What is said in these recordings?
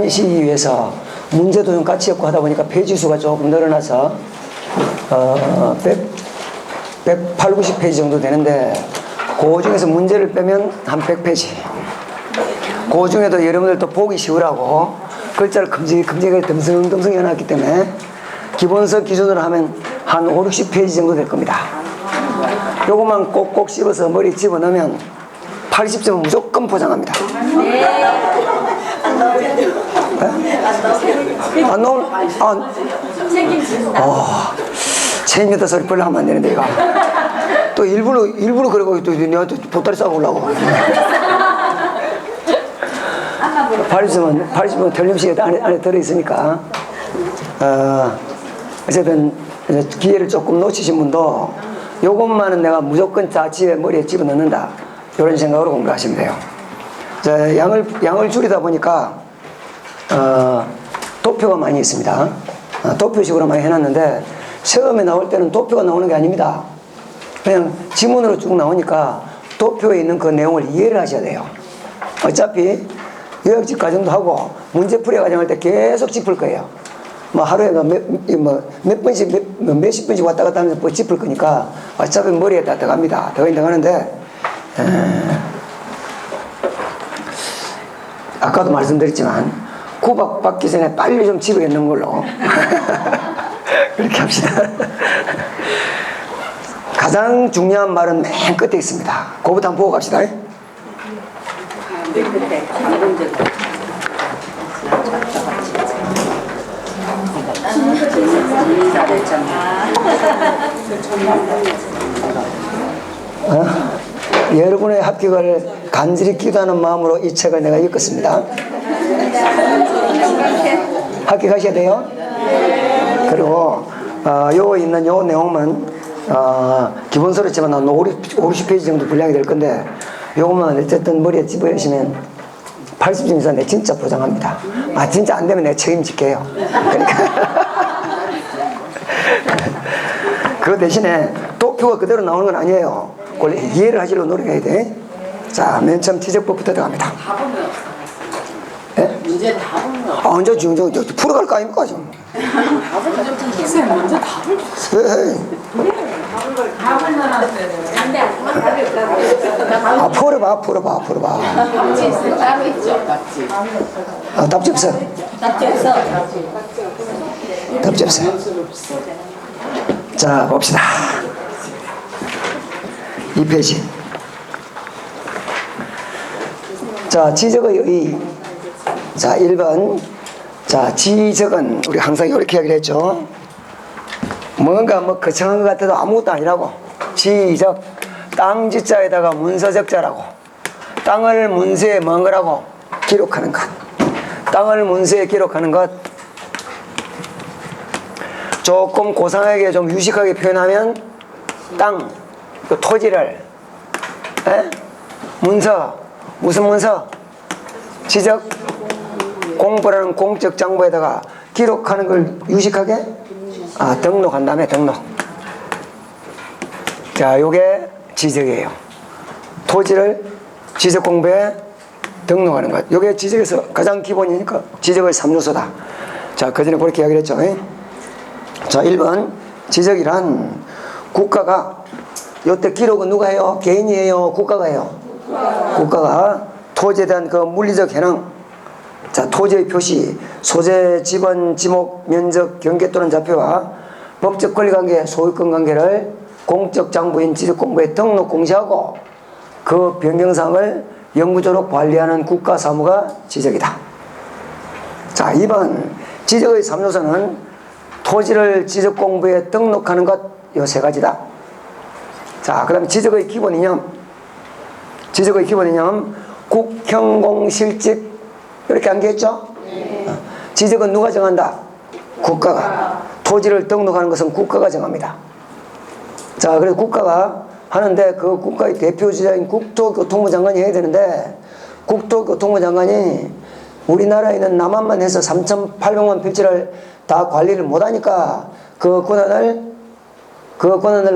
시기 위해서 문제도 좀 같이 엮고 하다 보니까 페이지수가 조금 늘어나서 108, 90페이지 정도 되는데 그 중에서 문제를 빼면 한 100페이지. 그 중에도 여러분들도 보기 쉬우라고 글자를 큼직큼직하게 듬성듬성 해놨기 때문에 기본서 기준으로 하면 한 5, 60페이지 정도 될 겁니다. 요것만 꼭꼭 씹어서 머리에 집어넣으면 80점은 무조건 보장합니다. 안 나올? 책임졌다 소리 별로 하면 안 되는데, 이거. 또 일부러 그러고 또 너한테 보따리 싸고 오려고. 80점은 틀림없이 안에 들어있으니까. 어쨌든, 기회를 조금 놓치신 분도 요것만은 내가 무조건 다 머리에 집어넣는다. 이런 생각으로 공부하시면 돼요. 자, 양을 줄이다 보니까, 도표가 많이 있습니다. 도표식으로 많이 해놨는데, 시험에 나올 때는 도표가 나오는 게 아닙니다. 그냥 지문으로 쭉 나오니까 도표에 있는 그 내용을 이해를 하셔야 돼요. 어차피 요약집 과정도 하고 문제풀이 과정 할 때 계속 짚을 거예요. 뭐 하루에 몇 번씩, 몇십 번씩 왔다 갔다 하면서 짚을 거니까 어차피 머리에 다 들어갑니다. 들어가는데, 아까도 말씀드렸지만 구박 받기 전에 빨리 좀 집에 넣는 걸로 그렇게 합시다. 가장 중요한 말은 맨 끝에 있습니다. 그거부터 한번 보고 갑시다. 여러분의 합격을 간절히 기도하는 마음으로 이 책을 내가 읽었습니다. 합격하셔야 돼요. 그리고 요 있는 요 내용만 기본서로지만 한 50페이지 정도 분량이 될 건데 요것만 어쨌든 머리에 집어넣으시면 80점 이상 내 진짜 보장합니다. 진짜 안 되면 내가 책임질게요. 그러니까 그 대신에 도표가 그대로 나오는 건 아니에요. 원래 이해를 하시려고 노력해야 돼. 자, 맨 처음 지적법부터 들어갑니다. 네? 문제 답은 언제 풀어갈 거 아닙니까 좀. 선생님 먼저 답을 주세요. 풀어봐. 따로 있죠. 답지 없어. 답지 없어. 자, 봅시다. 2페이지. 자, 지적의 의. 자, 1번. 자, 지적은 우리 항상 이렇게 이야기를 했죠. 뭔가 거창한 것 같아도 아무것도 아니라고. 지적. 땅 지자에다가 문서적자라고. 땅을 문서에 뭔 거라고? 기록하는 것. 땅을 문서에 기록하는 것. 조금 고상하게 좀 유식하게 표현하면 땅, 그 토지를 문서, 무슨 문서? 지적 공부라는 공적 장부에다가 기록하는 걸 유식하게 등록한 다음에 등록. 자, 요게 지적이에요. 토지를 지적 공부에 등록하는 것. 요게 지적에서 가장 기본이니까 지적의 3요소다. 자, 그 전에 그렇게 이야기를 했죠. 자, 1번 지적이란 국가가 요때 기록은 누가 해요? 개인이 해요? 국가가 해요? 국가가 토지에 대한 그 물리적 현황, 자, 토지의 표시, 소재, 지번, 지목, 면적, 경계 또는 좌표와 법적 권리관계, 소유권 관계를 공적 장부인 지적공부에 등록 공시하고 그 변경사항을 영구적으로 관리하는 국가사무가 지적이다. 자, 2번 지적의 3요소는 토지를 지적공부에 등록하는 것, 요 3가지다. 자, 그 다음에 지적의 기본 이념. 지적의 기본 이념, 국형공실직, 이렇게 암기했죠? 지적은 누가 정한다? 국가가. 토지를 등록하는 것은 국가가 정합니다. 자, 그래서 국가가 하는데 그 국가의 대표주자인 국토교통부 장관이 해야 되는데 국토교통부 장관이 우리나라에 있는 남한만 해서 3,800만 필지를 다 관리를 못하니까 그 권한을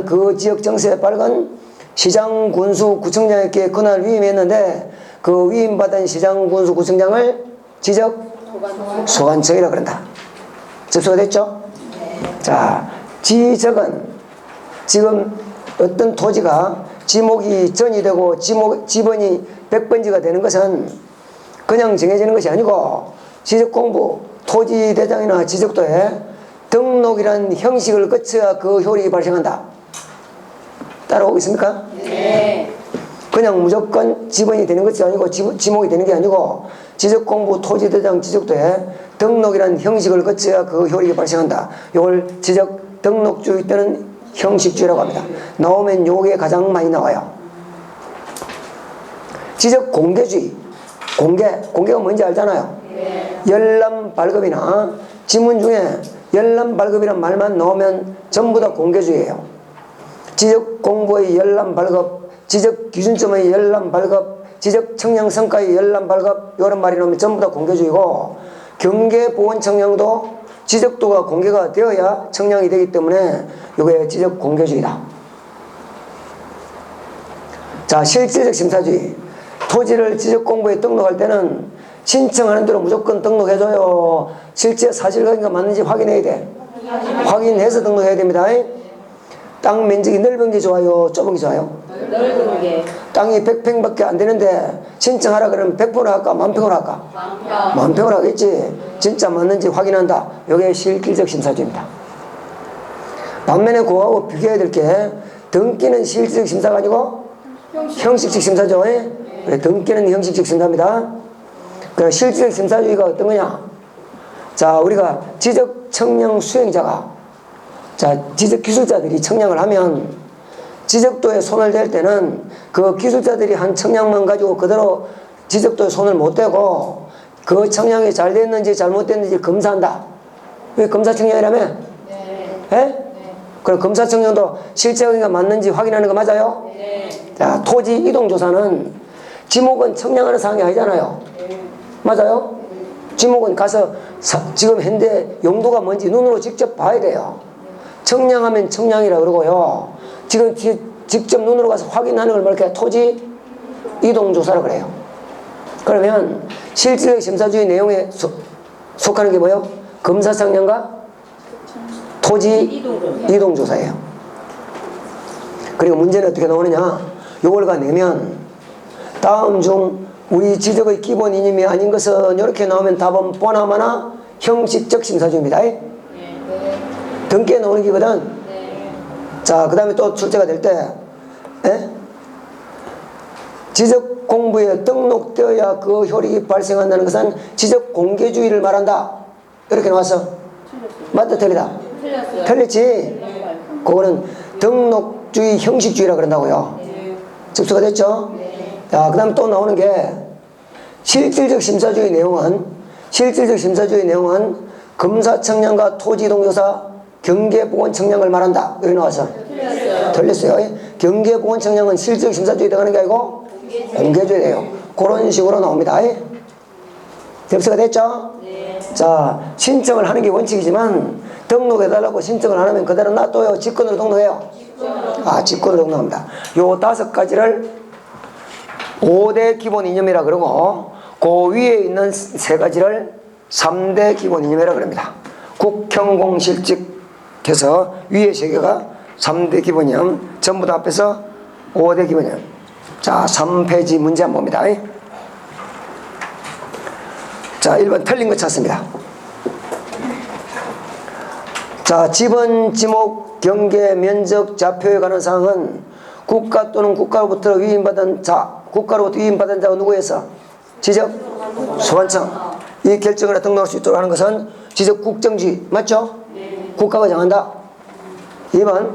그 지역 정세에 밝은 시장, 군수, 구청장에게 권한을 위임했는데 그 위임받은 시장, 군수, 구청장을 지적 소관청이라 그런다. 접수가 됐죠? 자, 지적은 지금 어떤 토지가 지목이 전이 되고 지번이 100번지가 되는 것은 그냥 정해지는 것이 아니고 지적공부 토지대장이나 지적도에 등록이라는 형식을 거쳐야 그 효력이 발생한다. 따라오고 있습니까? 네. 그냥 무조건 지번이 되는 것이 아니고 지목이 되는 게 아니고 지적공부 토지대장 지적도에 등록이라는 형식을 거쳐야 그 효력이 발생한다. 이걸 지적 등록주의 또는 형식주의라고 합니다. 나오면 요게 가장 많이 나와요. 지적 공개주의. 공개가 뭔지 알잖아요. 네. 열람 발급이나 지문 중에 열람 발급이란 말만 나오면 전부 다 공개주의예요. 지적 공부의 열람 발급, 지적 기준점의 열람 발급, 지적 청량 성과의 열람 발급 이런 말이 나오면 전부 다 공개주의고 경계보원 청량도 지적도가 공개가 되어야 청량이 되기 때문에 이게 지적 공개주의다. 자, 실질적 심사주의. 토지를 지적 공부에 등록할 때는 신청하는 대로 무조건 등록해줘요. 실제 사실관계가 맞는지 확인해야 돼. 확인해서 등록해야 됩니다. 땅 면적이 넓은 게 좋아요? 좁은 게 좋아요? 넓은 게. 땅이 100평밖에 안 되는데 신청하라 그러면 100평을 할까? 10,000평을 할까? 10,000평을 하겠지. 진짜 맞는지 확인한다. 이게 실질적 심사주의입니다. 반면에 그거하고 비교해야 될 게 등기는 실질적 심사가 아니고 형식적 심사죠. 등기는 형식적 심사입니다. 그 실질적 심사주의가 어떤 거냐? 자, 우리가 지적 청량 수행자가 지적 기술자들이 청량을 하면 지적도에 손을 댈 때는 그 기술자들이 한 청량만 가지고 그대로 지적도에 손을 못 대고 그 청량이 잘 됐는지 잘못됐는지 검사한다. 왜 검사청량이라며? 네. 예? 그럼 검사청량도 실제가 맞는지 확인하는 거 맞아요? 네. 자, 토지 이동조사는 지목은 청량하는 사항이 아니잖아요. 맞아요? 지목은 가서 지금 현재 용도가 뭔지 눈으로 직접 봐야 돼요. 청량하면 청량이라 그러고요. 지금 직접 눈으로 가서 확인하는 걸 뭐랄까 토지 이동조사라 그래요. 그러면 실질적 심사주의 내용에 속하는 게 뭐예요? 검사청량과 토지 이동조사예요. 그리고 문제는 어떻게 나오느냐? 요걸 내면 다음 중 우리 지적의 기본 이념이 아닌 것은 이렇게 나오면 답은 보나마나 형식적 심사주의입니다. 등기에 나오는 기거든. 자, 그 다음에 또 출제가 될 때 지적 공부에 등록되어야 그 효력이 발생한다는 것은 지적 공개주의를 말한다. 이렇게 나왔어. 맞다 틀리다? 틀렸어요. 틀렸지? 그거는 등록주의 형식주의라 그런다고요. 접수가 됐죠? 자, 그 다음 또 나오는 게 실질적 심사주의 내용은 검사청량과 토지이동조사 경계보건 청량을 말한다. 여기 나와서 틀렸어요. 경계보건 청량은 실질적 심사주의 들어가는 게 아니고 공개주의예요. 그런 식으로 나옵니다. 접수가 됐죠? 네. 자, 신청을 하는 게 원칙이지만 등록해달라고 신청을 안 하면 그대로 놔둬요. 직권으로 등록해요. 직권으로 등록합니다. 요 5가지를 5대 기본 이념이라 그러고 그 위에 있는 3가지를 3대 기본 이념이라 그럽니다. 국형공실직해서 위에 3개가 3대 기본 이념, 전부 다 합해서 5대 기본 이념. 자, 3페이지 문제 한번 봅니다. 자, 1번 틀린 거 찾습니다. 자, 지번, 지목, 경계, 면적, 좌표에 관한 사항은 국가 또는 국가로부터 위임받은 자가 누구에서? 지적 소관청. 이 결정을 등록할 수 있도록 하는 것은 지적 국정주의. 맞죠? 국가가 정한다. 2번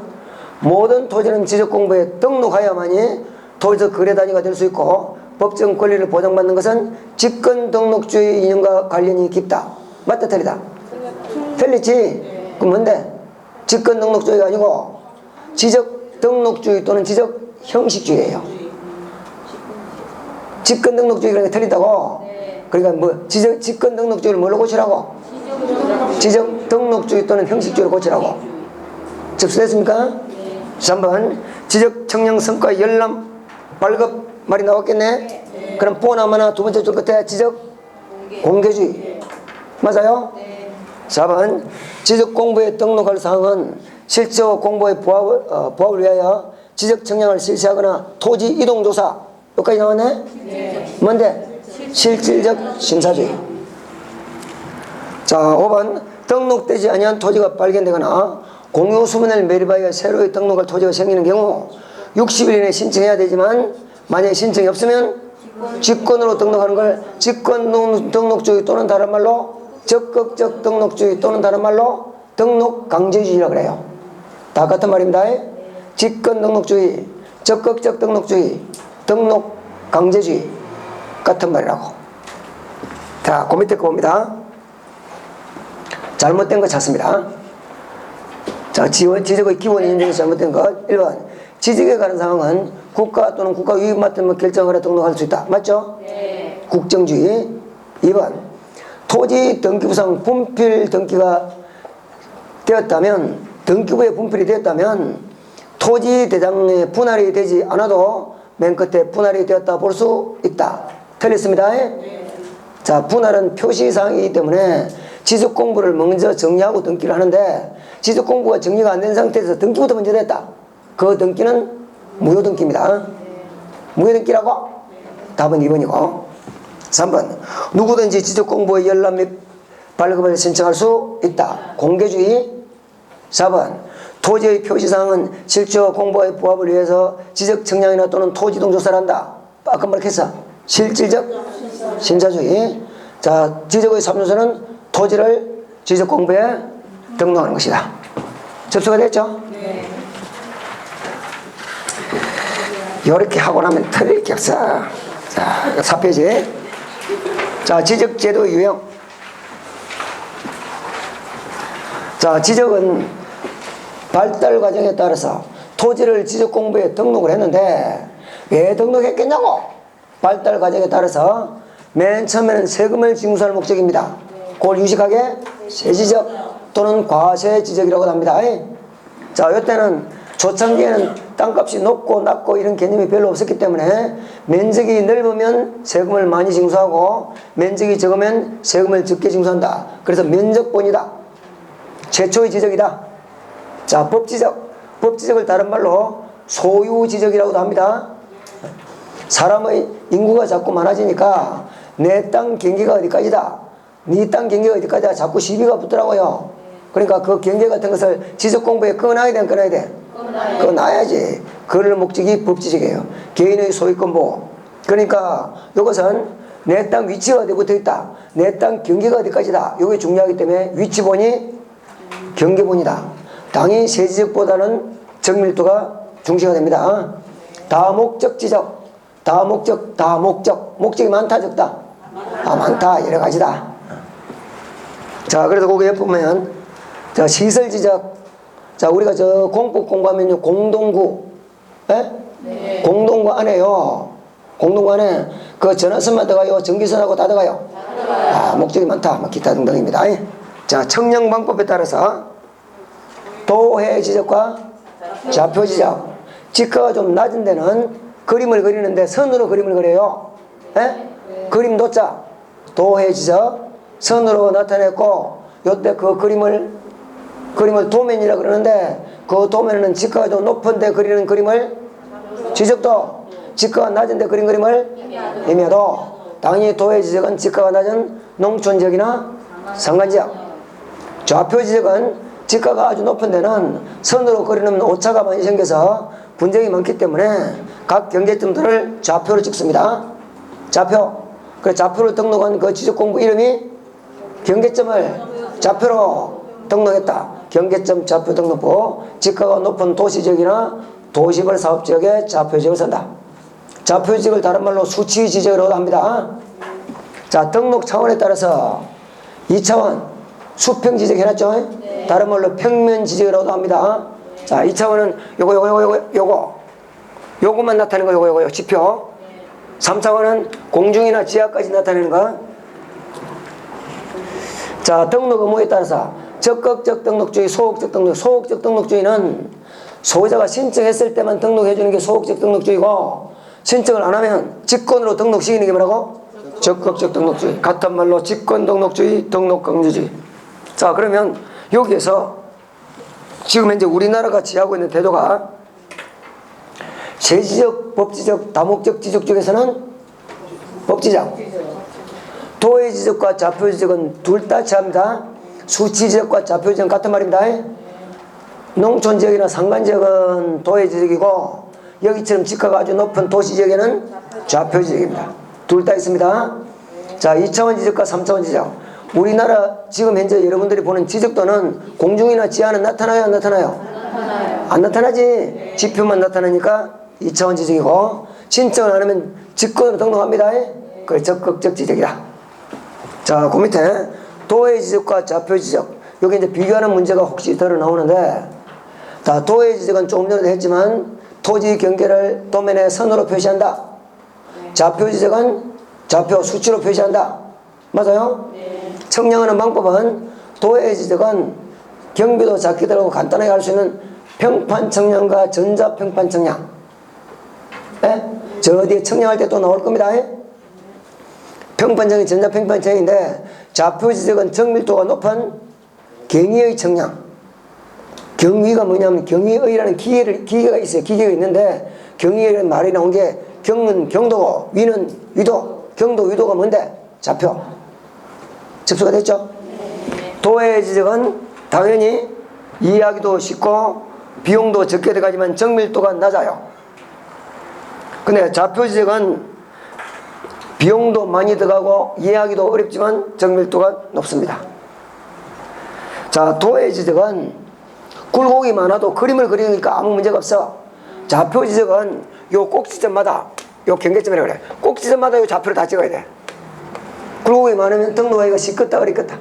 모든 토지는 지적 공부에 등록하여야만이 토지적 거래 단위가 될 수 있고 법정 권리를 보장받는 것은 직권 등록주의 이념과 관련이 깊다. 맞다 틀리다? 틀리지? 그럼 뭔데? 직권 등록주의가 아니고 지적 등록주의 또는 지적 형식주의예요. 직권 등록주의 그러니까 틀린다고? 그러니까 뭐 직권 등록주의를 뭘로 고치라고? 지적 등록주의 또는 형식주의를 고치라고. 접수됐습니까? 3번 지적 청량 성과 열람 발급 말이 나왔겠네? 그럼 보나마나 두 번째 줄 끝에 지적 공개주의. 맞아요? 네. 4번 지적공부에 등록할 사항은 실적 공부의 부합을 위하여 지적 청약을 실시하거나 토지 이동조사 여기까지 나왔네? 네. 뭔데? 실질적 심사주의. 자 5번 등록되지 아니한 토지가 발견되거나 공유수문을 매립하여 새로 등록할 토지가 생기는 경우 60일 이내에 신청해야 되지만 만약에 신청이 없으면 직권으로 등록하는 걸 직권 등록주의 또는 다른 말로 적극적 등록주의 또는 다른 말로 등록 강제주의라고 그래요. 다 같은 말입니다. 직권 등록주의, 적극적 등록주의, 등록 강제주의 같은 말이라고. 자, 그 밑에 거 봅니다. 잘못된 거 찾습니다. 자, 지적의 기본 인정에서 잘못된 것. 1번 지적에 관한 사항은 국가 또는 국가 위임 맡은 결정하여 등록할 수 있다. 맞죠? 네. 국정주의. 2번 토지 등기부상 분필 등기가 되었다면 등기부에 분필이 되었다면 토지 대장에 분할이 되지 않아도 맨 끝에 분할이 되었다 볼 수 있다. 틀렸습니다. 자, 분할은 표시사항이기 때문에 지적 공부를 먼저 정리하고 등기를 하는데 지적 공부가 정리가 안 된 상태에서 등기부터 먼저 됐다. 그 등기는 무효 등기입니다. 무효 등기라고? 답은 2번이고. 3번 누구든지 지적 공부의 열람 및 발급을 신청할 수 있다. 공개주의. 4번 토지의 표시사항은 실적 공부의 부합을 위해서 지적 청량이나 또는 토지 이동 조사를 한다. 아까 말했어. 실질적 심사주의. 자, 지적의 3요소는 토지를 지적 공부에 등록하는 것이다. 접수가 됐죠? 네. 이렇게 하고 나면 틀릴 게 없어. 자, 4페이지. 자, 지적제도 유형. 자, 지적은 발달 과정에 따라서 토지를 지적 공부에 등록을 했는데 왜 등록했겠냐고? 발달 과정에 따라서 맨 처음에는 세금을 징수할 목적입니다. 그걸 유식하게 세지적 또는 과세지적이라고 합니다. 자, 이때는 초창기에는 땅값이 높고 낮고 이런 개념이 별로 없었기 때문에 면적이 넓으면 세금을 많이 징수하고 면적이 적으면 세금을 적게 징수한다. 그래서 면적본이다. 최초의 지적이다. 자, 법지적. 법지적을 다른 말로 소유지적이라고도 합니다. 사람의 인구가 자꾸 많아지니까 내 땅 경계가 어디까지다. 네 땅 경계가 어디까지다. 자꾸 시비가 붙더라고요. 그러니까 그 경계 같은 것을 지적 공부에 꺼놔야 돼, 안 꺼놔야 돼? 꺼놔야지. 그럴 목적이 법지적이에요. 개인의 소유권 보호. 그러니까 이것은 내 땅 위치가 어디 붙어 있다. 내 땅 경계가 어디까지다. 이게 중요하기 때문에 위치본이 경계본이다. 당연히 세지적보다는 정밀도가 중시가 됩니다. 다목적 지적. 다목적, 다목적. 목적이 많다, 적다? 많다. 여러 가지다. 자, 그래서 거기에 보면, 자, 시설 지적. 자, 우리가 저 공법 공부하면요, 공동구. 예? 네. 공동구 안에요. 공동구 안에 그 전화선만 들어가요. 전기선하고 다 들어가요. 목적이 많다. 뭐 기타 등등입니다. 자, 청량방법에 따라서 도해 지적과 좌표 지적. 지가가 좀 낮은 데는 그림을 그리는데 선으로 그림을 그려요. 예? 그림 도자. 도해 지적. 선으로 나타냈고, 요때 그 그림을 도면이라 그러는데, 그 도면에는 지가가 좀 높은 데 그리는 그림을 지적도, 지가가 낮은 데 그린 그림을 임야도. 당연히 도해 지적은 지가가 낮은 농촌 지역이나 산간 지역. 좌표 지적은 지가가 아주 높은 데는 선으로 그리는 오차가 많이 생겨서 분쟁이 많기 때문에 각 경계점들을 좌표로 찍습니다. 좌표. 그래서 좌표로 등록한 그 지적 공부 이름이 경계점을 좌표로 등록했다. 경계점 좌표 등록부. 지가가 높은 도시지역이나 도시벌 사업지역에 좌표지역을 쓴다. 좌표지역을 다른 말로 수치지역이라고 합니다. 자, 등록 차원에 따라서 2차원 수평지적 해놨죠? 네. 다른 말로 평면지적이라고도 합니다. 네. 자, 2차원은 요거만 나타내는 거, 요거, 지표. 네. 3차원은 공중이나 지하까지 나타내는 거. 자, 등록 의무에 따라서 적극적 등록주의, 소극적 등록. 소극적 등록주의는 소유자가 신청했을 때만 등록해주는 게 소극적 등록주의고, 신청을 안 하면 직권으로 등록시키는 게 뭐라고? 적극적 등록주의. 같은 말로 직권 등록주의, 등록 강조주의. 자, 그러면 여기에서 지금 현재 우리나라가 취하고 있는 태도가 세지적, 법지적, 다목적 지적 중에서는 법지적. 도의지적과 좌표지적은 둘 다 취합니다. 수치지적과 좌표지적은 같은 말입니다. 농촌지역이나 상간지역은 도의지적이고 여기처럼 지가가 아주 높은 도시지역에는 좌표지적입니다. 둘 다 있습니다. 자, 2차원 지적과 3차원 지적. 우리나라 지금 현재 여러분들이 보는 지적도는 공중이나 지하는 나타나요, 안 나타나요? 안 나타나지. 지표만 나타나니까 2차원 지적이고 신청을 안 하면 직권으로 등록합니다. 그래, 적극적 지적이다. 자, 그 밑에 도의 지적과 좌표 지적. 여기 이제 비교하는 문제가 혹시 덜어 나오는데, 자, 도의 지적은 조금 전에도 했지만 토지 경계를 도면에 선으로 표시한다. 좌표 지적은 좌표 수치로 표시한다. 맞아요? 청량하는 방법은 도의 지적은 경비도 작게 들고 간단하게 할 수 있는 평판 청량과 전자 평판 청량. 저 어디에 청량할 때 또 나올 겁니다. 평판청이 전자 평판청인데 좌표 지적은 정밀도가 높은 경위의 청량. 경위가 뭐냐면 경위의라는 기계가 있어요. 기계가 있는데 경위의라는 말이 나온 게 경은 경도고 위는 위도. 경도 위도가 뭔데? 좌표. 접수가 됐죠? 도의 지적은 당연히 이해하기도 쉽고 비용도 적게 들어가지만 정밀도가 낮아요. 근데 좌표 지적은 비용도 많이 들어가고 이해하기도 어렵지만 정밀도가 높습니다. 자, 도의 지적은 굴곡이 많아도 그림을 그리니까 아무 문제가 없어. 좌표 지적은 요 꼭지점마다, 요 경계점이라고 그래. 꼭지점마다 요 좌표를 다 찍어야 돼. 굴곡이 많으면 등록하기가 쉽겠다, 어렵겠다?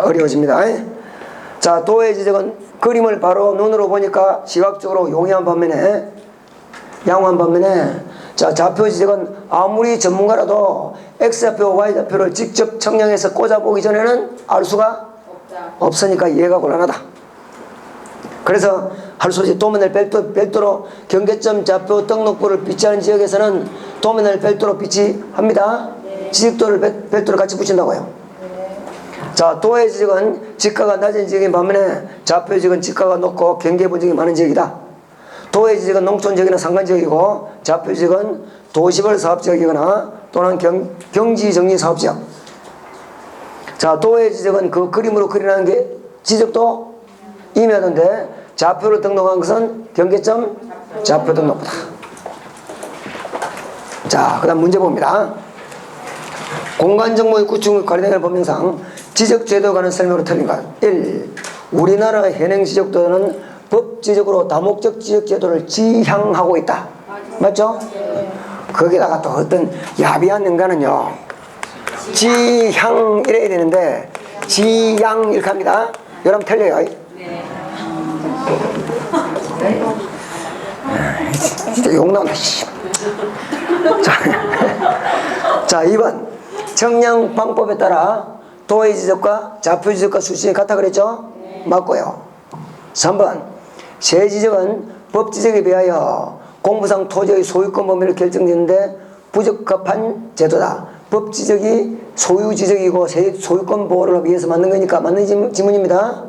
어려워집니다. 자, 도의 지적은 그림을 바로 눈으로 보니까 시각적으로 용이한 반면에, 양호한 반면에, 자, 좌표 지적은 아무리 전문가라도 X좌표, Y좌표를 직접 청량해서 꽂아보기 전에는 알 수가 없으니까 이해가 곤란하다. 그래서 할 수 없이 도면을 별도로 경계점 좌표 등록부를 비치하는 지역에서는 도면을 별도로 비치합니다. 지적도를 별도로 같이 붙인다고요. 자, 도의 지적은 지가가 낮은 지역인 반면에 좌표 지적은 지가가 높고 경계 분쟁이 많은 지역이다. 도의 지적은 농촌 지역이나 상간 지역이고 좌표 지적은 도시벌 사업 지역이거나 또는 경지 정리 사업 지역. 자, 도의 지적은 그 그림으로 그리라는 게 지적도 임의하던데 좌표로 등록한 것은 경계점 좌표 등록부다. 자, 그 다음 문제 봅니다. 공간정보의 구축 관련된 법령상 지적제도에 관한 설명으로 틀린 것. 1. 우리나라 현행 지적도는 법지적으로 다목적 지적제도를 지향하고 있다. 맞죠? 거기다가 또 어떤 야비한 인간은요, 지향 이래야 되는데 지양 이렇게 합니다. 여러분 틀려요. 진짜 욕 나온다. 자, 2번 청량 방법에 따라 도의 지적과 좌표 지적과 수식이 같다 그랬죠? 맞고요. 3번 세지적은 법지적에 비하여 공부상 토지의 소유권 범위를 결정짓는데 부적합한 제도다. 법지적이 소유지적이고 소유권 보호를 위해서 만든 거니까 맞는 지문입니다.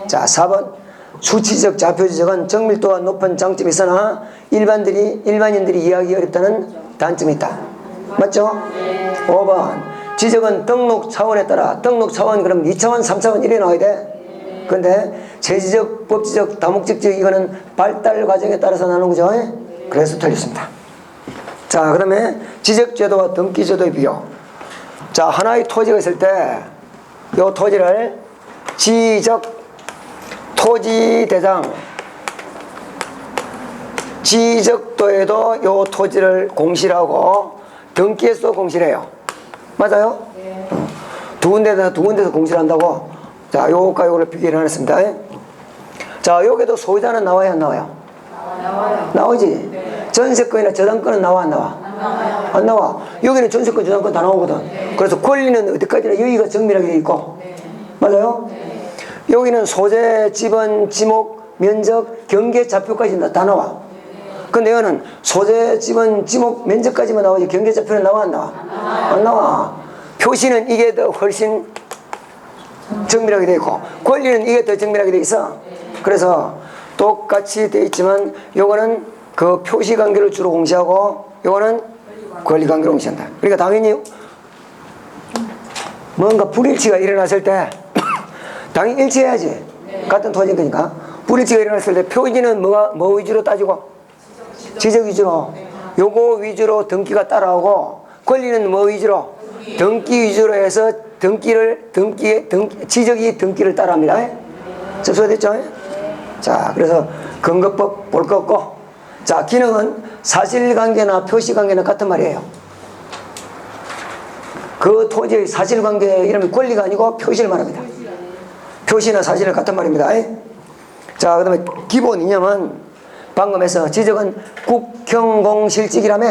자, 4번 수치적 좌표지적은 정밀도가 높은 장점이 있으나 일반인들이 이해하기 어렵다는 단점이 있다. 맞죠? 5번 지적은 등록 차원에 따라 등록 차원 그럼 2차원 3차원 이래 나와야 돼. 근데 세지적 법지적 다목적 지적 이거는 발달 과정에 따라서 나누는 거죠. 그래서 틀렸습니다. 자, 그 다음에 지적제도와 등기제도의 비교. 자, 하나의 토지가 있을 때 이 토지를 지적 토지대장 지적도에도 이 토지를 공시하고 등기에서도 공시해요. 맞아요? 두 군데서 공시를 한다고. 자, 요거과 요거를 비교를 해놨습니다. 자, 여기도 소유자는 나와요, 안 나와요? 나오지? 전세권이나 저당권은 나와, 안 나와? 안 나와. 여기는 전세권, 저당권 다 나오거든. 그래서 권리는 어디까지나 여기가 정밀하게 돼 있고. 맞아요? 여기는 소재, 지번, 지목, 면적, 경계, 좌표까지 다 나와. 근데 이거는 소재, 지분, 지목, 면적까지만 나오지 경계좌표는 나와 안 나와? 안 나와. 표시는 이게 더 훨씬 정밀하게 돼 있고 권리는 이게 더 정밀하게 돼 있어. 그래서 똑같이 돼 있지만 요거는 그 표시 관계를 주로 공시하고 요거는 권리 관계를 공시한다. 그러니까 당연히 뭔가 불일치가 일어났을 때 당연히 일치해야지. 같은 토지인 거니까. 불일치가 일어났을 때 표지는 뭐 위주로 따지고? 지적 위주로. 요거 위주로 등기가 따라오고 권리는 뭐 위주로? 등기 위주로 해서 지적이 등기를 따라합니다. 접수가 됐죠? 자, 그래서 근거법 볼 거 없고. 자, 기능은 사실관계나 표시관계는 같은 말이에요. 그 토지의 사실관계 이름이 권리가 아니고 표시를 말합니다. 표시나 사실은 같은 말입니다. 자, 그 다음에 기본 이념은 방금 해서 지적은 국형공실직이라며?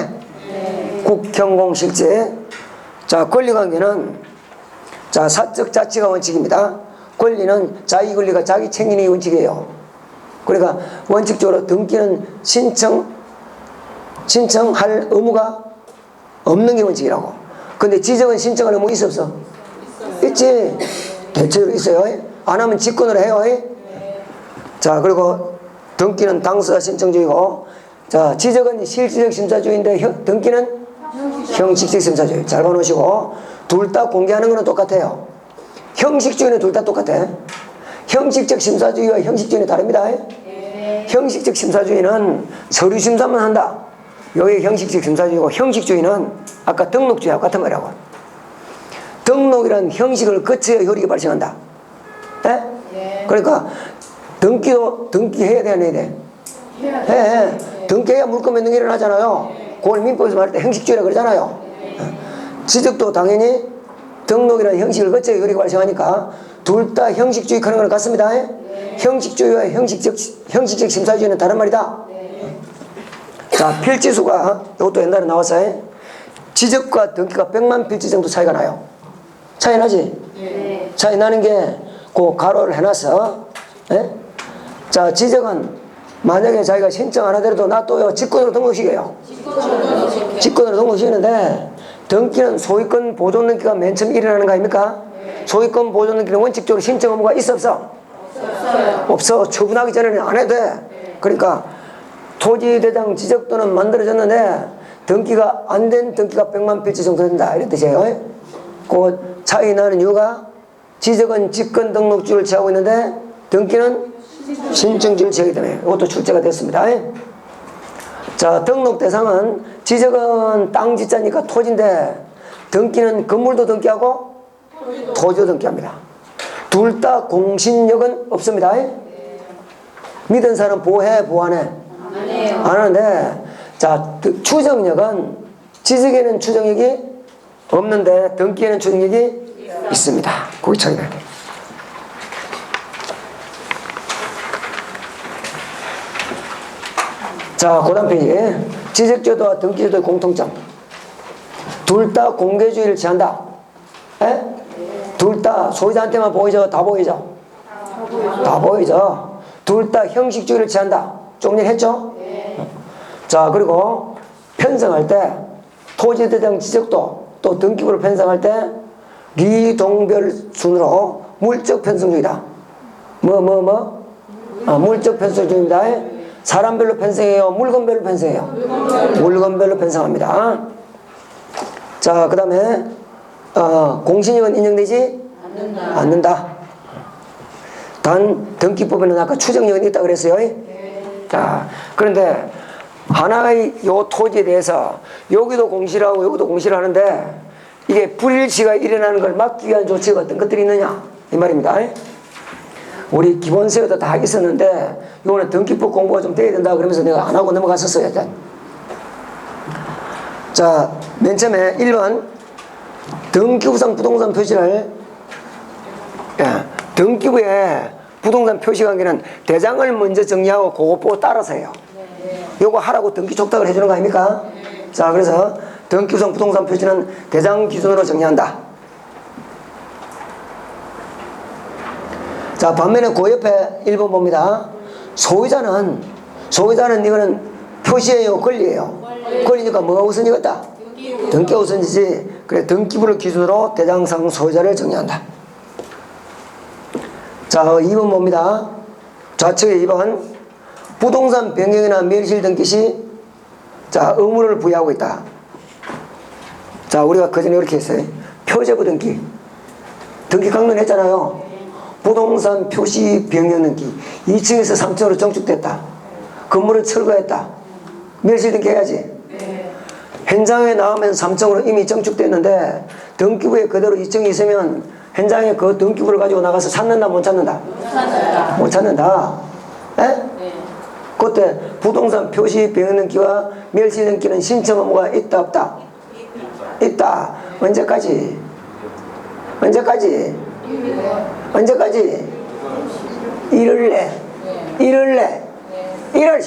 국형공실직. 자, 권리관계는 자, 사적 자치가 원칙입니다. 권리는 자기 권리가 자기 책임이 원칙이에요. 그러니까 원칙적으로 등기는 신청할 의무가 없는 게 원칙이라고. 근데 지적은 신청할 의무 있어 없어? 있지. 대체로 있어요. 안 하면 직권으로 해요. 자, 그리고 등기는 당사자 신청주의고, 자, 지적은 실질적 심사주의인데 등기는 형식적 심사주의. 잘 봐놓으시고, 둘 다 공개하는 거는 똑같아요. 형식주의는 둘 다 똑같아. 형식적 심사주의와 형식주의는 다릅니다. 형식적 심사주의는 서류 심사만 한다. 여기 형식적 심사주의고, 형식주의는 아까 등록주의하고 같은 말이라고. 등록이란 형식을 거쳐야 효력이 발생한다. 그러니까 등기도 등기해야 돼, 안 해야 돼? 해. 등기해야 물권 맺는 게 일어나잖아요. 그걸 민법에서 말할 때 형식주의라 그러잖아요. 지적도 당연히 등록이라는 형식을 거쳐야 효력이 발생하니까 둘 다 형식주의 하는 거는 같습니다. 형식주의와 형식적 심사주의는 다른 말이다. 자, 필지수가 이것도 옛날에 나왔어요. 지적과 등기가 100만 필지 정도 차이가 나요. 차이 나지? 차이 나는 게 그 가로를 해놨어. 자, 지적은 만약에 자기가 신청 안 하더라도 놔둬요. 직권으로 등록시켜요. 직권으로 등록시키는데 등기는 소유권 보존 등기가 맨 처음 일어나는 거 아닙니까? 소유권 보존 등기는 원칙적으로 신청 의무가 있어 없어? 없어. 처분하기 전에는 안 해도 돼. 그러니까 토지대장 지적도는 만들어졌는데 등기가 안 된 등기가 100만 필지 정도 된다. 이런 뜻이에요. 그 차이 나는 이유가 지적은 직권 등록주를 취하고 있는데 등기는 신청주를 취하기 때문에 이것도 출제가 됐습니다. 자, 등록 대상은 지적은 땅 지자니까 토지인데 등기는 건물도 등기하고 토지도 등기합니다. 둘 다 공신력은 없습니다. 믿은 사람 보호해, 보호하네? 안 하는데, 자, 추정력은 지적에는 추정력이 없는데 등기에는 추정력이 있습니다. 거기 차이가 돼. 자, 그 다음 페이지. 지적제도와 등기제도의 공통점. 둘 다 공개주의를 취한다. 둘 다 소유자한테만 보이죠? 다 보이죠? 다 보이죠? 둘 다 형식주의를 취한다. 조금 전에 했죠? 자, 그리고 편성할 때 토지대장 지적도 또 등기부를 편성할 때 리동별 순으로 물적 편성주의다. 물적 편성주의입니다. 사람별로 편성해요? 물건별로 편성해요? 물건별로 편성합니다. 자, 그 다음에 공신력은 인정되지 않는다. 단 등기법에는 아까 추정력은 있다 그랬어요. 자, 그런데 하나의 요 토지에 대해서 여기도 공시를 하고 여기도 공시를 하는데 이게 불일치가 일어나는 걸 막기 위한 조치가 어떤 것들이 있느냐 이 말입니다. 우리 기본서에도 다 있었는데 이거는 등기법 공부가 좀 돼야 된다 그러면서 내가 안 하고 넘어갔었어요. 자, 맨 처음에 1번 등기부상 부동산 표시를 등기부에 부동산 표시관계는 대장을 먼저 정리하고 그거 보고 따라서 해요. 요거 하라고 등기 촉탁을 해주는 거 아닙니까? 자, 그래서 등기부상 부동산 표시는 대장 기준으로 정리한다. 자, 반면에 그 옆에 1번 봅니다. 소유자는 이거는 표시예요, 권리예요? 권리니까 뭐가 우선이겠다? 등기가 우선이지. 그래, 등기부를 기준으로 대장상 소유자를 정의한다. 자, 2번 봅니다. 좌측에 2번. 부동산 변경이나 멸실 등기 시, 자, 의무를 부여하고 있다. 자, 우리가 그전에 이렇게 했어요. 표제부 등기. 등기 강론했잖아요. 부동산 표시 변경 등기. 2층에서 3층으로 정축됐다. 건물을 철거했다. 멸실 등기 해야지. 현장에 나오면 3층으로 이미 정축됐는데 등기부에 그대로 2층이 있으면 현장에 그 등기부를 가지고 나가서 찾는다, 못 찾는다? 못 찾는다. 에? 그때 부동산 표시 변경 등기와 멸실 등기는 신청 의무가 있다, 없다? 있다. 언제까지? 언제까지? 언제까지? 1월 내. 1월 내. 1월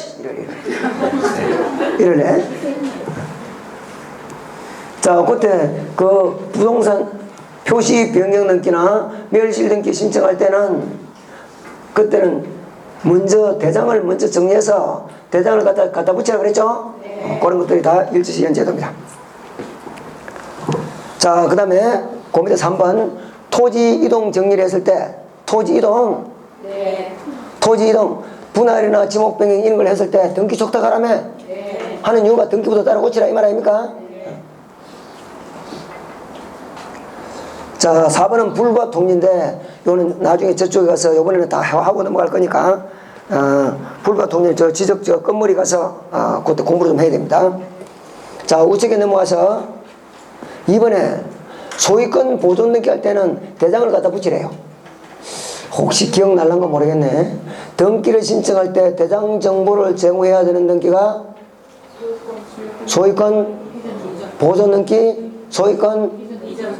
내. 자, 그때 그 부동산 표시 변경 등기나 멸실 등기 신청할 때는 그때는 먼저 대장을 먼저 정리해서 대장을 갖다 붙이라 그랬죠? 그런 것들이 다 일제시간 제도입니다. 자, 그 다음에 그 밑에 3번 토지 이동 정리를 했을 때 토지 이동 분할이나 지목 변경 이런 걸 했을 때 등기 촉탁하라며 하는 이유가 등기부도 따라 고치라 이 말 아닙니까? 자, 4번은 불과 통지인데 요거는 나중에 저쪽에 가서 요번에는 다 하고 넘어갈 거니까 불과 통지 저 지적 저 건물에 가서 그때 공부를 좀 해야 됩니다. 자, 우측에 넘어와서 이번에 소유권 보존 등기 할 때는 대장을 갖다 붙이래요. 혹시 기억날란가 모르겠네. 등기를 신청할 때 대장 정보를 제공해야 되는 등기가 소유권 보존 등기, 소유권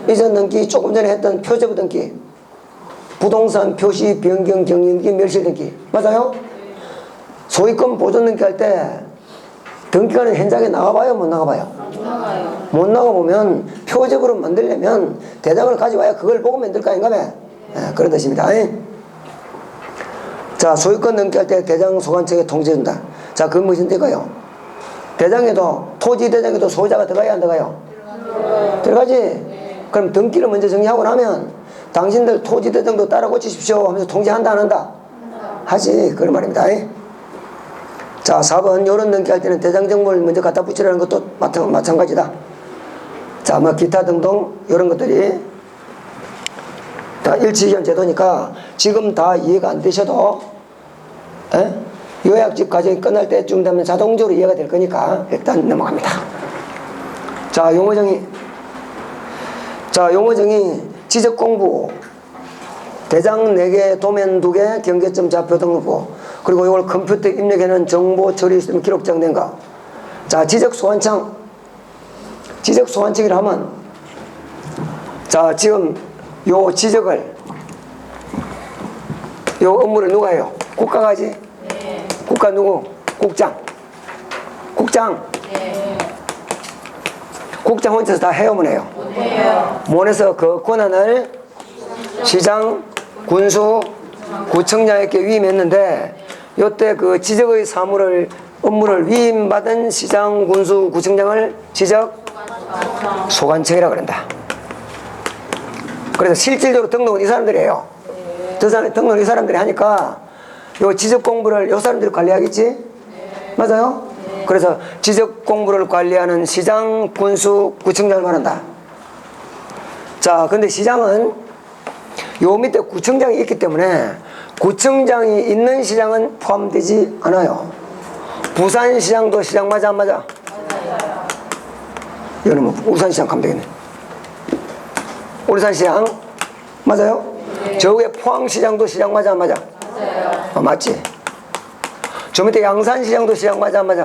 이전 등기, 조금 전에 했던 표제부 등기, 부동산 표시 변경 경리 등기, 멸실 등기. 맞아요? 소유권 보존 등기 할 때 등기관은 현장에 나가봐요, 못 나가봐요? 못 나가보면 표제부로 만들려면 대장을 가져와야 그걸 보고 만들 거 아닌가 봐. 그런 뜻입니다. 자, 소유권 등기할 때 대장 소관청에 통지해준다. 자, 그건 무슨 데가요? 대장에도 토지 대장에도 소유자가 들어가야 안 들어가요? 들어가지. 그럼 등기를 먼저 정리하고 나면 당신들 토지 대장도 따라 고치십시오 하면서 통지한다 안 한다? 하지. 그런 말입니다. 자, 4번 요런 등기할 때는 대장 정보를 먼저 갖다 붙이라는 것도 마찬가지다. 자, 뭐 기타 등등 이런 것들이 다 일치기한 제도니까 지금 다 이해가 안 되셔도 요약집 과정이 끝날 때쯤 되면 자동적으로 이해가 될 거니까 일단 넘어갑니다. 자, 용어정의 지적공부 대장 4개, 도면 2개, 경계점 좌표 등록부 그리고 이걸 컴퓨터에 입력해놓은 정보 처리 시스템 기록장 된 거. 자, 지적소관청이라 하면 자, 지금 요 지적을 요 업무를 누가 해요? 국가가 하지? 네. 국가 누구? 국장. 네. 국장 혼자서 다 해요, 못 해요? 못 해서 그 권한을 시장, 군수, 구청장에게 위임했는데 요때 그 지적의 업무를 위임받은 시장, 군수, 구청장을 지적 소관청이라고 그런다. 그래서 실질적으로 등록은 이 사람들이 해요. 등록은 이 사람들이 하니까 요 지적 공부를 요 사람들이 관리하겠지? 맞아요? 그래서 지적 공부를 관리하는 시장, 군수, 구청장을 말한다. 자, 근데 시장은 요 밑에 구청장이 있기 때문에 구청장이 있는 시장은 포함되지 않아요. 부산시장도 시장 맞아 안 맞아? 이거는 뭐 울산시장 가면 되겠네. 울산시장 맞아요? 저 위에 포항시장도 시장 맞아 안 맞아? 맞아요. 맞지? 저 밑에 양산시장도 시장 맞아 안 맞아?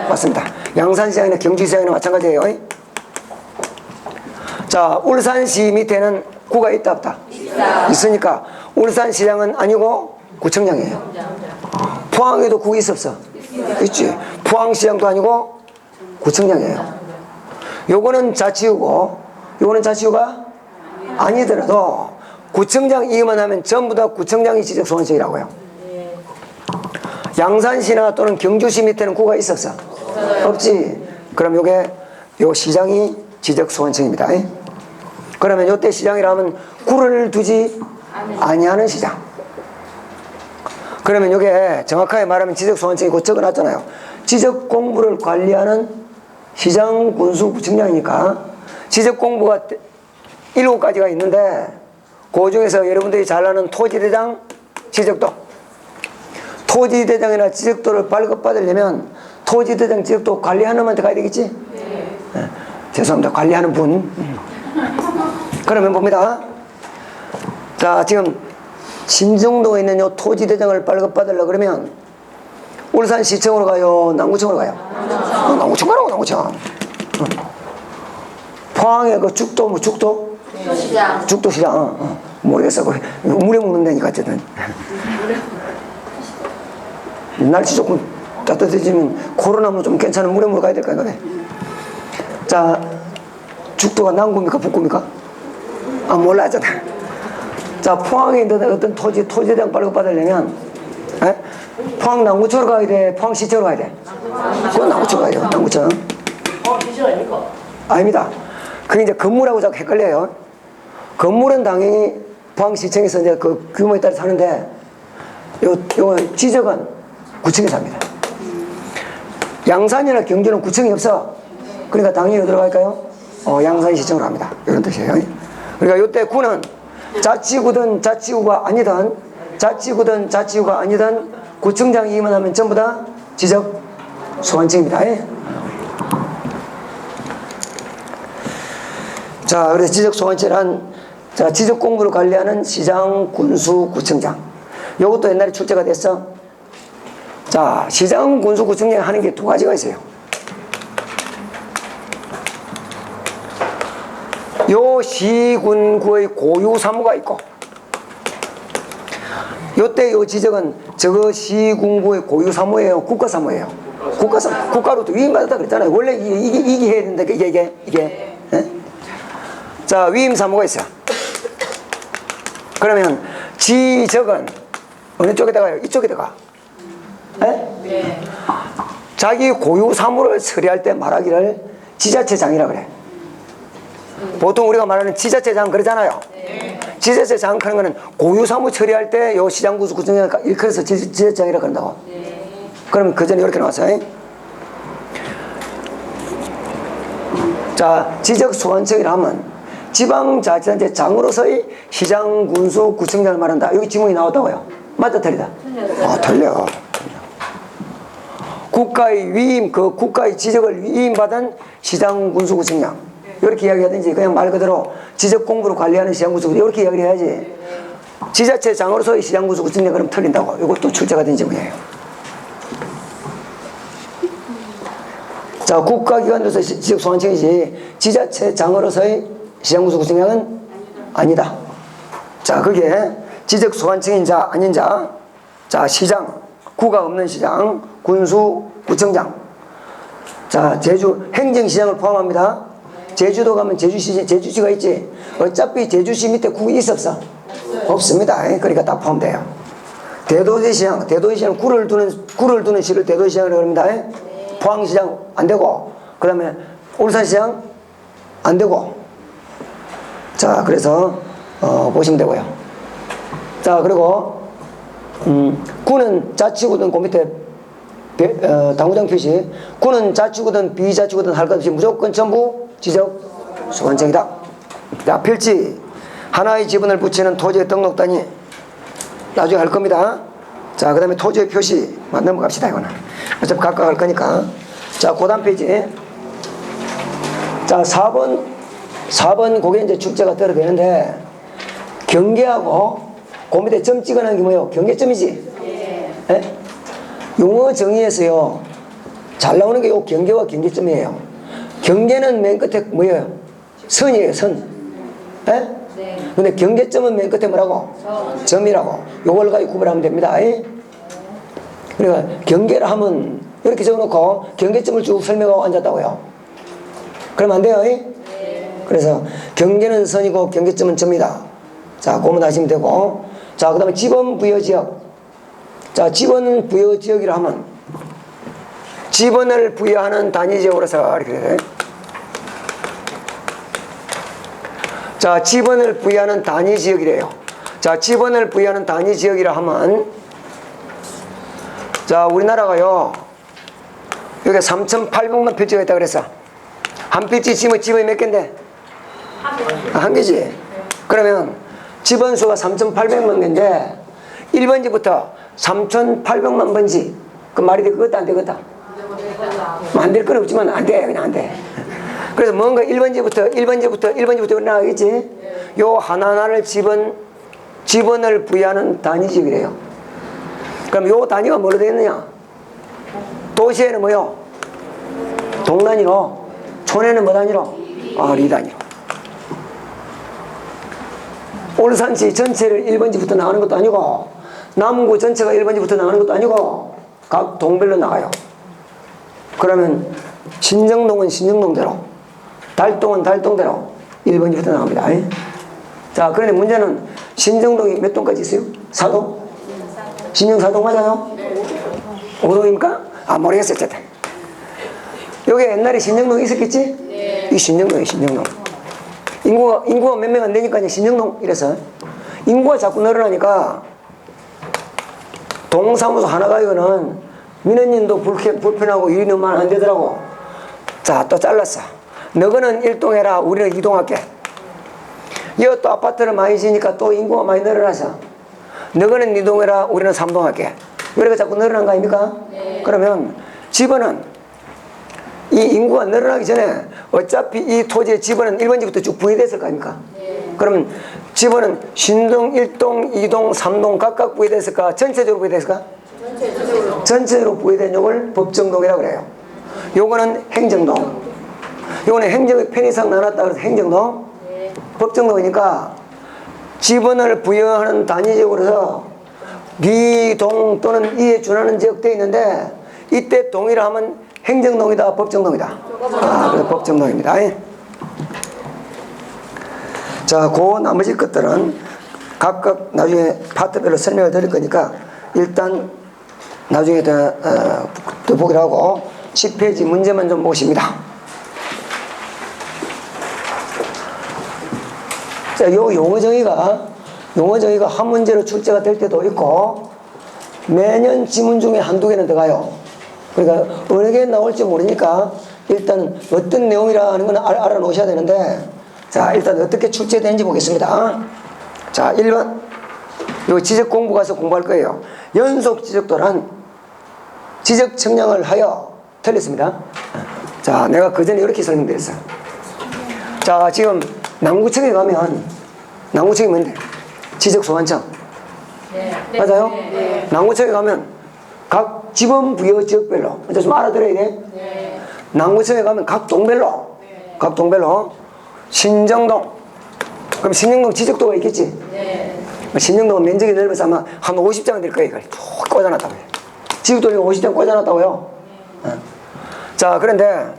맞습니다. 양산시장이나 경주시장이나 마찬가지예요. 자, 울산시 밑에는 구가 있다 없다? 있으니까 울산시장은 아니고 구청장이에요. 포항에도 구가 있어 없어? 있지. 포항시장도 아니고 구청장이에요. 요거는 자치구고 요거는 자치구가 아니더라도 구청장 이의만 하면 전부 다 구청장이 지적소관청이라고요. 양산시나 또는 경주시 밑에는 구가 있었어? 없지. 그럼 요게 요 시장이 지적소관청입니다. 그러면 요때 시장이라면 구를 두지 아니하는 시장. 그러면 요게 정확하게 말하면 지적소관청이 곧 적어놨잖아요. 지적공부를 관리하는 시장군수구청장이니까 지적공부가 7가지가 있는데 그 중에서 여러분들이 잘 아는 토지대장, 지적도. 토지대장이나 지적도를 발급받으려면 토지대장, 지적도 관리하는 놈한테 가야 되겠지? 네. 죄송합니다. 관리하는 분. 그러면 봅니다. 자, 지금 신정동에 있는 요 토지대장을 발급받으려고 그러면 울산시청으로 가요? 남구청으로 가요? 남구청 가라고, 남구청. 포항에 그 죽도, 뭐 죽도? 시장. 죽도시장. 모르겠어. 물에 먹는 데니까, 어쨌든. 날씨 조금 따뜻해지면 코로나면 좀 괜찮은 물에 가야 될까, 이거네. 자, 죽도가 남구입니까, 북구입니까? 아, 몰라, 하잖아. 자, 포항에 있는 어떤 토지대장 발급받으려면, 포항 남구청으로 가야 돼? 포항시청으로 가야 돼? 그건 남구청 가야 돼요, 남구청. 시청 아닙니까? 아닙니다. 그게 이제 건물하고 자꾸 헷갈려요. 건물은 당연히 포항시청에서 이제 그 규모에 따라 사는데, 요 지적은 구청에 삽니다. 양산이나 경주는 구청이 없어. 그러니까 당연히 어디로 갈까요? 양산시청으로 합니다. 이런 뜻이에요. 그러니까 요때 구는 자치구든 자치구가 아니든 자치구든 자치구가 아니든 구청장이 임원하면 전부 다 지적 소관청입니다. 자, 그래서 지적 소관청이란 자, 지적 공부를 관리하는 시장, 군수, 구청장. 요것도 옛날에 출제가 됐어. 자, 시장, 군수, 구청장 하는 게 2가지가 있어요. 요 시군구의 고유 사무가 있고, 요때 요 지적은 저거 시군구의 고유 사무예요, 국가 사무예요. 국가로부터 위임받았다 그랬잖아요. 원래 이게 해야 된다. 이게. 네? 자, 위임 사무가 있어. 그러면 지적은 어느 쪽에다가요? 이쪽에다가. 네? 자기 고유 사무를 처리할 때 말하기를 지자체장이라 그래. 보통 우리가 말하는 지자체장 그러잖아요. 지자체장 하는 거는 고유 사무 처리할 때 요 시장군수 구청장 일컬어서 지자체장이라 그런다고. 그러면 그 전에 이렇게 나왔어요. 자, 지적소관청이라 하면 지방자치단체 장으로서의 시장, 군수, 구청장을 말한다. 여기 지문이 나왔다고요. 맞다, 틀리다? 틀려. 국가의 위임, 그 국가의 지적을 위임받은 시장, 군수, 구청장. 이렇게 이야기하든지 그냥 말 그대로 지적 공부를 관리하는 시장, 군수, 이렇게 이야기를 해야지. 지자체장으로서의 시장, 군수, 구청장 그럼 틀린다고. 이것도 출제가 된 지문이에요. 자, 국가기관으로서 지적 소관청이지 지자체장으로서의 시장, 군수, 구청장은 아니다. 자, 그게 지적 소관청인 자, 아닌 자. 자, 시장, 구가 없는 시장, 군수, 구청장. 자, 제주 행정시장을 포함합니다. 제주도 가면 제주시가 있지. 어차피 제주시 밑에 구이 있었어? 없습니다. 그러니까 다 포함돼요. 대도시시장, 대도시시장 구를 두는 시를 대도시시장이라고 합니다. 포항시장 안 되고, 그 다음에 울산시장 안 되고. 자, 그래서 보시면 되고요. 자, 그리고 구는 자치구든 그 밑에 당구장 표시. 구는 자치구든 비자치구든 할 것 없이 무조건 전부 지적 소관청이다. 자, 필지. 하나의 지분을 붙이는 토지의 등록단위. 나중에 할 겁니다. 자, 그 다음에 토지의 표시. 넘어갑시다, 이거는. 어차피 각각 할 거니까. 자, 그 다음 페이지. 자, 4번 그게 이제 출제가 떨어야 되는데, 경계하고 그 밑에 점 찍어놓은 게 뭐예요? 경계점이지? 네? 용어 정의에서요, 잘 나오는 게 요 경계와 경계점이에요. 경계는 맨 끝에 뭐예요? 선이에요, 선. 네? 근데 경계점은 맨 끝에 뭐라고? 점이라고. 요걸 가지고 구분하면 됩니다. 그러니까 경계를 하면 이렇게 적어놓고 경계점을 쭉 설명하고 앉았다고요. 그러면 안 돼요. 그래서 경계는 선이고 경계점은 점이다. 자, 그거만 하시면 되고. 자, 그 다음에 지범부여지역. 자, 지번 부여 지역이라 하면 지번을 부여하는 단위 지역으로서 이렇게 돼요. 자, 지번을 부여하는 단위 지역이래요. 자, 지번을 부여하는 단위 지역이라 하면 자, 우리나라가요 여기 3,800만 필지가 있다 그랬어. 한 필지 지번이 몇 개인데? 한 개지. 그러면 지번수가 3,800만 개인데 1번지부터 3,800만 번지. 그 말이 되겠다 안 되겠다? 안 될 건 없지만 안 돼. 그냥 안 돼. 그래서 뭔가 1번지부터 나가겠지. 요 하나하나를 지번을 부여하는 단위지역이래요. 그럼 요 단위가 뭐로 되어 있느냐? 도시에는 뭐요? 동단위로, 촌에는 뭐 단위로? 리 단위로. 울산시 전체를 1번지부터 나가는 것도 아니고 남구 전체가 1번지부터 나가는 것도 아니고 각 동별로 나가요. 그러면 신정동은 신정동대로, 달동은 달동대로 1번지부터 나갑니다. 자, 그런데 문제는 신정동이 몇 동까지 있어요? 4동? 신정 4동 맞아요? 5동입니까? 모르겠어요. 어쨌든 여기 옛날에 신정동이 있었겠지? 이 신정동이에요. 신정동. 인구가 몇 명 안 되니까 이제 신정동 이래서 인구가 자꾸 늘어나니까 동사무소 하나 가기는 민원인도 불편하고 일이 너무 안 되더라고. 자, 또 잘랐어. 너거는 1동 해라. 우리는 2동 할게. 이거 또 아파트를 많이 지니까 또 인구가 많이 늘어나서 너거는 2동 해라. 우리는 3동 할게. 그러니까 자꾸 늘어난 거 아닙니까? 네. 그러면 집은 이 인구가 늘어나기 전에 어차피 이 토지의 지번은 1번지부터 쭉 부여됐을 거 아닙니까? 네. 그러면 지번은 신동, 1동, 2동, 3동 각각 부여됐을까? 전체적으로 부여됐을까? 전체적으로 부여된 요걸 법정동이라고 그래요. 요거는 행정동. 요거는 행정의 편의상 나눴다 그래서 행정동. 네. 법정동이니까 지번을 부여하는 단위적으로서 비동 또는 이에 준하는 지역 되어 있는데 이때 동이라 하면 행정동이다, 법정동이다. 그래서 법정동입니다. 자, 그 나머지 것들은 각각 나중에 파트별로 설명을 드릴 거니까 일단 나중에 더 보기로 하고 10페이지 문제만 좀 보십니다. 자, 요 용어 정의가 한 문제로 출제가 될 때도 있고 매년 지문 중에 한두 개는 들어가요. 그러니까 어느 게 나올지 모르니까 일단 어떤 내용이라는 건 알아놓으셔야 되는데 자, 일단 어떻게 출제되는지 보겠습니다. 자, 1번 요 지적 공부 가서 공부할 거예요. 연속 지적도란 지적 청량을 하여 틀렸습니다. 자, 내가 그 전에 이렇게 설명드렸어요. 자, 지금 남구청에 가면 남구청이 뭔데? 지적소관청. 네. 맞아요? 네. 남구청에 가면 각 지번 부여 지역별로 이제 좀 알아들어야 돼. 네. 남구청에 가면 각 동별로 각 동별로 신정동. 그럼 신정동 지적도가 있겠지. 네. 신정동은 면적이 넓어서 아마 한 50장은 될 거예요. 이걸 쭉 꽂아놨다고요. 지역도를 50장 꽂아놨다고요. 네. 자, 그런데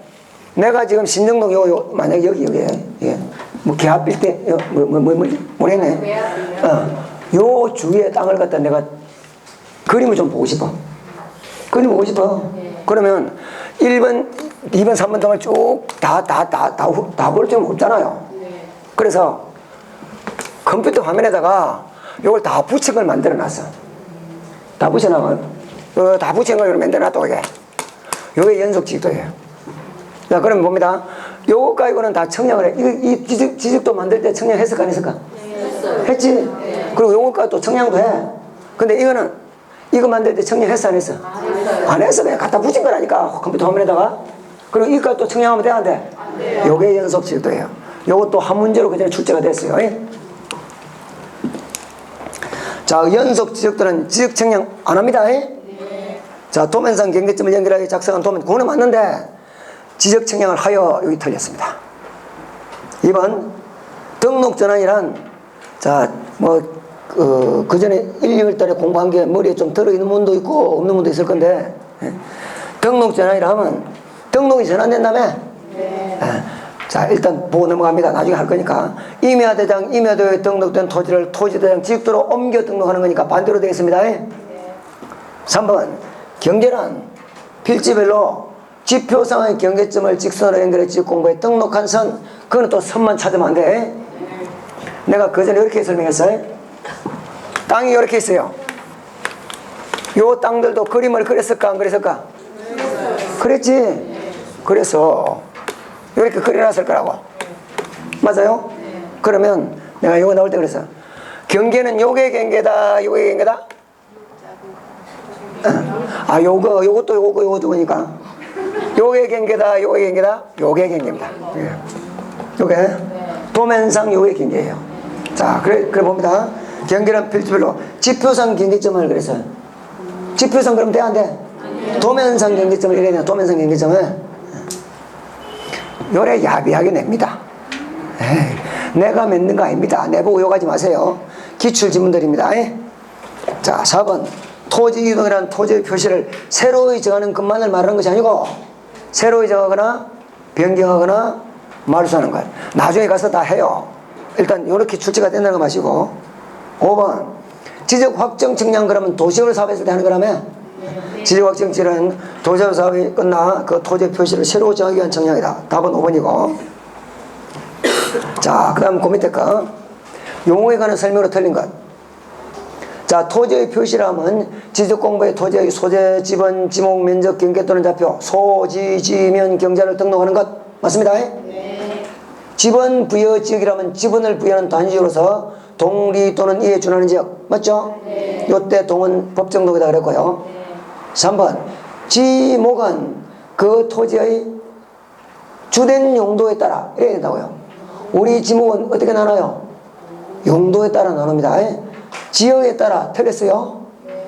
내가 지금 신정동 만약에 여기에 뭐 개합일 때 모르겠네. 요 주위에 땅을 갖다 내가 그림을 좀 보고 싶어. 그림 보고 싶어. 그러면 1번, 2번, 3번 땅을 쭉 다 볼 줄 없잖아요. 그래서 컴퓨터 화면에다가 요걸 다 붙인 걸 만들어 놨어. 다 붙여놔가. 다 붙인 걸 만들어 놨다고 이게. 요게 연속 지적도예요. 자, 그럼 봅니다. 요거 가지고는 다 청량을 해. 이 지적도 만들 때 청량했을까 안 했을까? 네. 했지? 네. 그리고 요거까지 또 청량도 해. 근데 이거는 이거 만들 때 청량했어 안 했어? 안 했어. 그냥 갖다 붙인 거라니까 컴퓨터 화면에다가. 그리고 이거까지 또 청량하면 돼 안 돼? 안 돼요. 요게 연속 지적도예요. 요것도 한 문제로 그전에 출제가 됐어요. 자, 연속 지적도는 지적 청량 안 합니다. 네. 자, 도면상 경계점을 연결하여 작성한 도면 그거는 맞는데 지적 청량을 하여 여기 틀렸습니다. 2번 등록 전환이란 자, 그 전에 1, 2월 달에 공부한 게 머리에 좀 들어있는 분도 있고 없는 분도 있을 건데 등록 전환이라 하면 등록이 전환된 다음에 자, 일단 보고 넘어갑니다. 나중에 할 거니까 임야대장, 임야도에 등록된 토지를 토지대장 지역도로 옮겨 등록하는 거니까 반대로 되겠습니다. 3번 경계란 필지별로 지표상의 경계점을 직선으로 연결해 지역공부에 등록한 선. 그거는 또 선만 찾으면 안 돼. 내가 그 전에 이렇게 설명했어요. 땅이 이렇게 있어요. 요 땅들도 그림을 그렸을까 안 그렸을까? 그랬지. 그래서 이렇게 그려놨을 거라고. 맞아요? 그러면 내가 이거 나올 때 그랬어. 경계는 요게 경계다, 요게 경계다? 아, 요것도 보니까. 요게 경계다, 요게 경계다, 요게 경계입니다. 요게 도면상 요게 경계예요. 자, 그래 봅니다. 경계는 필지별로 지표상 경계점을 그랬어요. 지표상 그러면 돼, 안 돼? 도면상 경계점을 이래야 되나? 도면상 경계점을 요래 야비하게 냅니다. 에이, 내가 맺는 거 아닙니다. 내보고 욕하지 마세요. 기출지문들입니다. 자, 4번 토지 이동이라는 토지의 표시를 새로이 정하는 것만을 말하는 것이 아니고 새로이 정하거나 변경하거나 말소하는 것. 나중에 가서 다 해요. 일단 이렇게 출제가 된다는 거 마시고. 5번 지적 확정 측량 그러면 도시개발 사업했을 때 하는 거라며. 지적 확정 측량은 도시개발 사업이 끝나 그 토지의 표시를 새로 정하기 위한 측량이다. 답은 5번이고. 자, 그 다음 그 밑에 거 용어에 관한 설명으로 틀린 것. 자, 토지의 표시라면 지적공부의 토지의 소재, 지번, 지목, 면적, 경계 또는 좌표, 소지, 지면, 경자를 등록하는 것 맞습니다? 네. 지번 부여 지역이라면 지번을 부여하는 단지로서 동리 또는 이에 준하는 지역 맞죠? 네. 요때 동은 법정동이다 그랬고요. 네. 3번 지목은 그 토지의 주된 용도에 따라 이래야 된다고요. 우리 지목은 어떻게 나눠요? 용도에 따라 나눕니다. 지역에 따라 틀렸어요.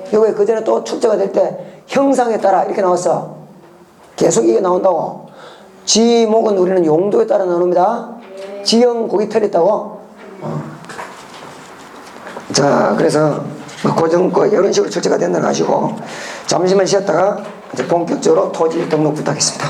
이거 그 전에 또 출제가 될 때 형상에 따라 이렇게 나왔어. 계속 이게 나온다고. 지목은 우리는 용도에 따라 나눕니다. 지형 거기 틀렸다고. 자, 그래서 고정거 이런 식으로 출제가 된다는 거 아시고 잠시만 쉬었다가 이제 본격적으로 토지 등록 부탁하겠습니다.